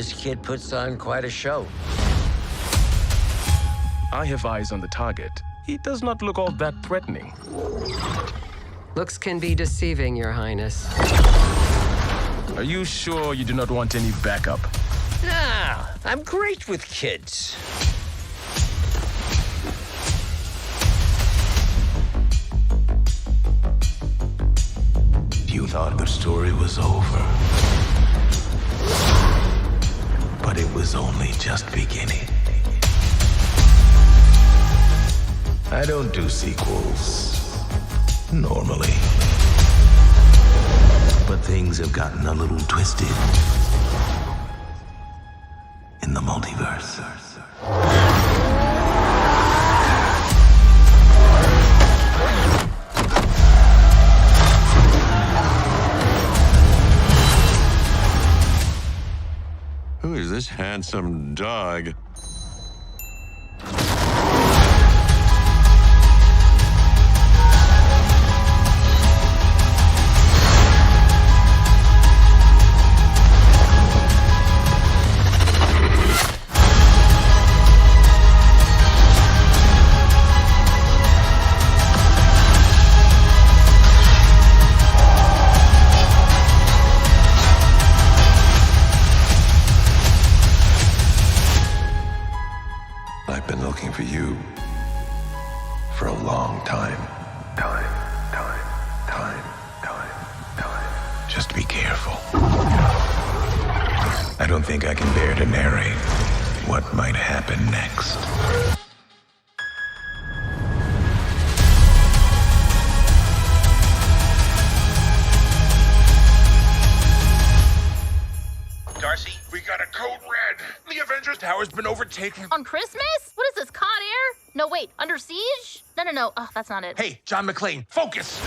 This kid puts on quite a show. I have eyes on the target. He does not look all that threatening. Looks can be deceiving, Your Highness. Are you sure you do not want any backup? Nah, I'm great with kids. You thought the story was over. But it was only just beginning. I don't do sequels, normally. But things have gotten a little twisted in the multiverse. Who is this handsome dog? I've been looking for you for a long time. Time. Just be careful. I don't think I can bear to narrate what might happen next. Darcy, we got a code red. The Avengers Tower's been overtaken. On Christmas? What is this, Con Air? No, wait, Under Siege? No. Oh, that's not it. Hey, John McClane, focus!